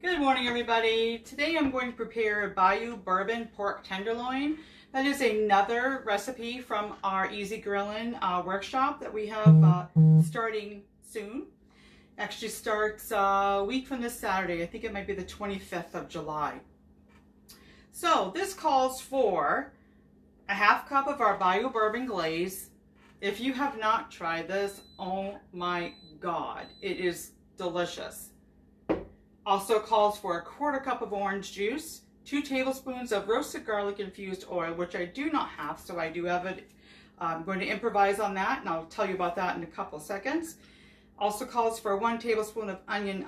Good morning, everybody. Today I'm going to prepare a Bayou Bourbon pork tenderloin. That is another recipe from our Easy Grillin workshop that we have starting soon. Actually starts a week from this Saturday. I think it might be the 25th of July. So this calls for a half cup of our Bayou Bourbon glaze. If you have not tried this, oh my God, it is delicious. Also calls for a quarter cup of orange juice, 2 tablespoons of roasted garlic infused oil, which I do not have, so I do have it. I'm going to improvise on that, and I'll tell you about that in a couple seconds. Also calls for 1 tablespoon of onion,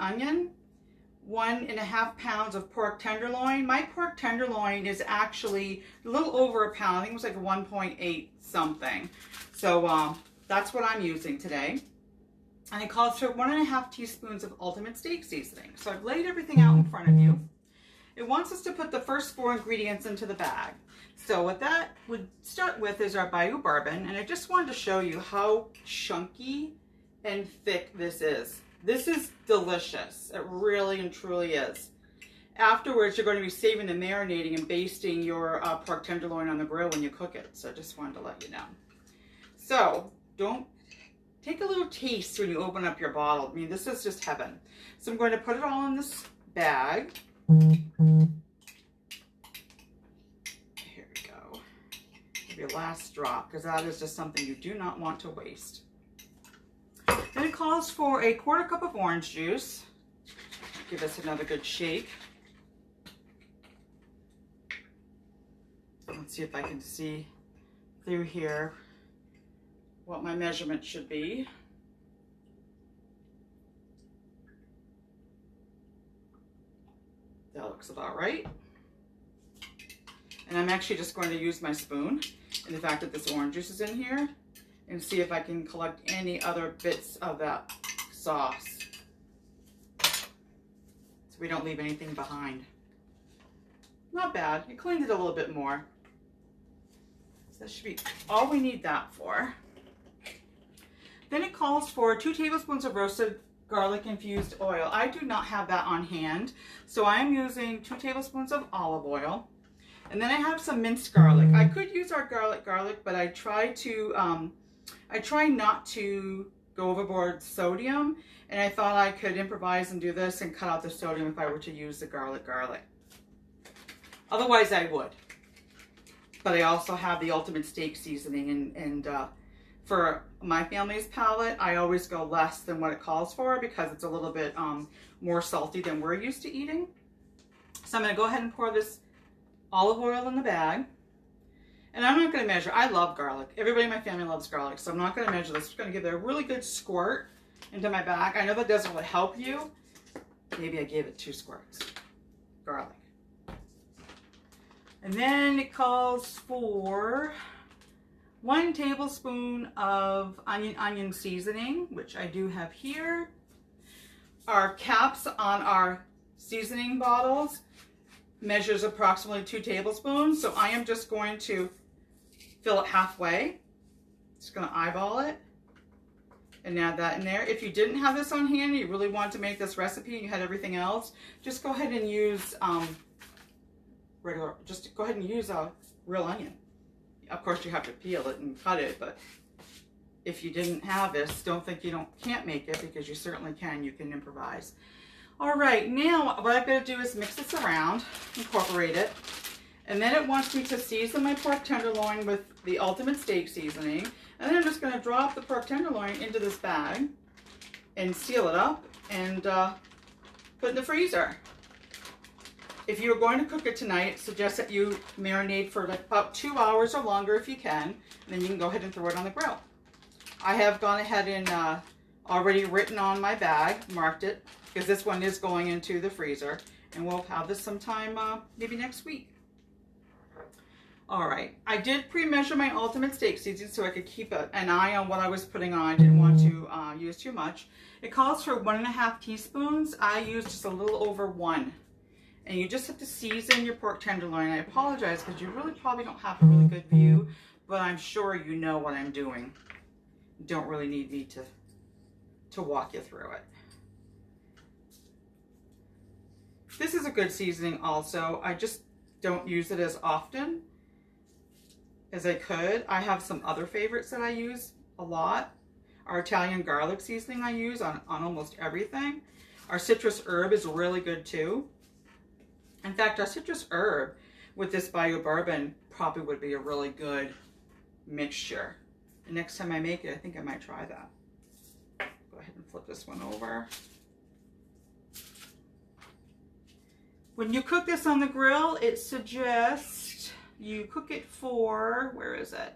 1.5 pounds of pork tenderloin. My pork tenderloin is actually a little over a pound. I think it was like 1.8 something. So that's what I'm using today. And it calls for 1.5 teaspoons of ultimate steak seasoning. So I've laid everything out in front of you. It wants us to put the first 4 ingredients into the bag. So what that would start with is our Bayou Bourbon. And I just wanted to show you how chunky and thick this is. This is delicious. It really and truly is. Afterwards, you're going to be saving the marinating and basting your pork tenderloin on the grill when you cook it. So I just wanted to let you know. So take a little taste when you open up your bottle. I mean, this is just heaven. So I'm going to put it all in this bag. Here we go. Give you a last drop, because that is just something you do not want to waste. Then it calls for a quarter cup of orange juice. Give this another good shake. Let's see if I can see through here what my measurement should be. That looks about right. And I'm actually just going to use my spoon and the fact that this orange juice is in here and see if I can collect any other bits of that sauce so we don't leave anything behind. Not bad. I cleaned it a little bit more. So that should be all we need that for. Then it calls for 2 tablespoons of roasted garlic infused oil. I do not have that on hand, so I'm using 2 tablespoons of olive oil. And then I have some minced garlic. I could use our garlic, but I try not to go overboard sodium, and I thought I could improvise and do this and cut out the sodium if I were to use the garlic. Otherwise I would. But I also have the ultimate steak seasoning, and for my family's palate, I always go less than what it calls for because it's a little bit more salty than we're used to eating. So I'm going to go ahead and pour this olive oil in the bag. And I'm not going to measure. I love garlic. Everybody in my family loves garlic, so I'm not going to measure this. I'm going to give it a really good squirt into my bag. I know that doesn't really help you. Maybe I gave it 2 squirts. Garlic. And then it calls for 1 tablespoon of onion seasoning, which I do have here. Our caps on our seasoning bottles measures approximately 2 tablespoons. So I am just going to fill it halfway. Just going to eyeball it and add that in there. If you didn't have this on hand, you really want to make this recipe and you had everything else, just go ahead and use real onion. Of course, you have to peel it and cut it, but if you didn't have this, don't think you can't make it, because you certainly can. You can improvise. All right, now what I'm going to do is mix this around, incorporate it, and then it wants me to season my pork tenderloin with the ultimate steak seasoning, and then I'm just going to drop the pork tenderloin into this bag and seal it up and put it in the freezer. If you're going to cook it tonight, suggest that you marinate for like about 2 hours or longer if you can, and then you can go ahead and throw it on the grill. I have gone ahead and already written on my bag, marked it, because this one is going into the freezer, and we'll have this sometime maybe next week. All right, I did pre-measure my ultimate steak seasoning so I could keep an eye on what I was putting on. I didn't want to use too much. It calls for 1.5 teaspoons. I used just a little over 1. And you just have to season your pork tenderloin. I apologize because you really probably don't have a really good view, but I'm sure you know what I'm doing. You don't really need me to walk you through it. This is a good seasoning also. I just don't use it as often as I could. I have some other favorites that I use a lot. Our Italian garlic seasoning I use on almost everything. Our citrus herb is really good too. In fact, our citrus herb with this Bayou Bourbon probably would be a really good mixture. The next time I make it, I think I might try that. Go ahead and flip this one over. When you cook this on the grill, it suggests you cook it for, where is it?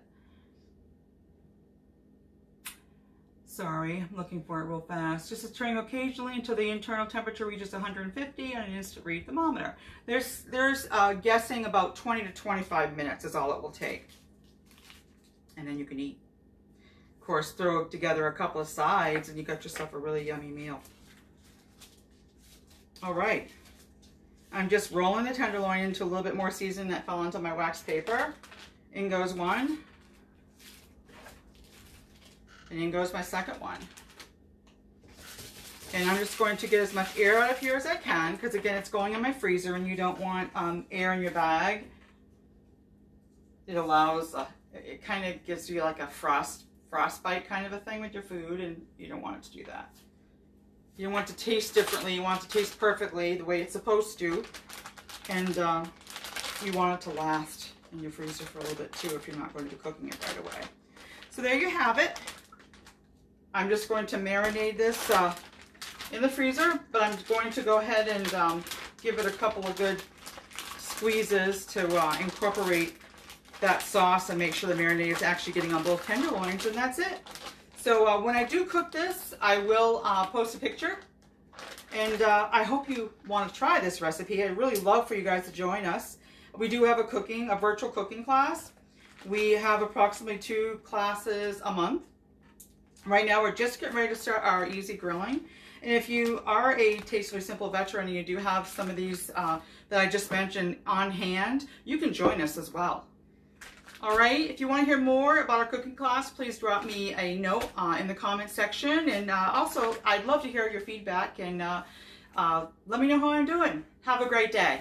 Sorry, I'm looking for it real fast. Just stirring occasionally until the internal temperature reaches 150 on an instant read thermometer. There's guessing about 20 to 25 minutes is all it will take. And then you can eat. Of course, throw together a couple of sides and you got yourself a really yummy meal. All right. I'm just rolling the tenderloin into a little bit more seasoning that fell onto my wax paper. In goes one. And in goes my second one. And I'm just going to get as much air out of here as I can, because again, it's going in my freezer and you don't want air in your bag. It allows, it kind of gives you like a frostbite kind of a thing with your food, and you don't want it to do that. You don't want it to taste differently. You want it to taste perfectly the way it's supposed to. And you want it to last in your freezer for a little bit too if you're not going to be cooking it right away. So there you have it. I'm just going to marinate this in the freezer, but I'm going to go ahead and give it a couple of good squeezes to incorporate that sauce and make sure the marinade is actually getting on both tenderloins, and that's it. So when I do cook this, I will post a picture, and I hope you want to try this recipe. I'd really love for you guys to join us. We do have a virtual cooking class. We have approximately 2 classes a month. Right now, we're just getting ready to start our easy grilling. And if you are a Tastefully Simple veteran and you do have some of these that I just mentioned on hand, you can join us as well. All right, if you want to hear more about our cooking class, please drop me a note in the comment section. And also, I'd love to hear your feedback, and let me know how I'm doing. Have a great day.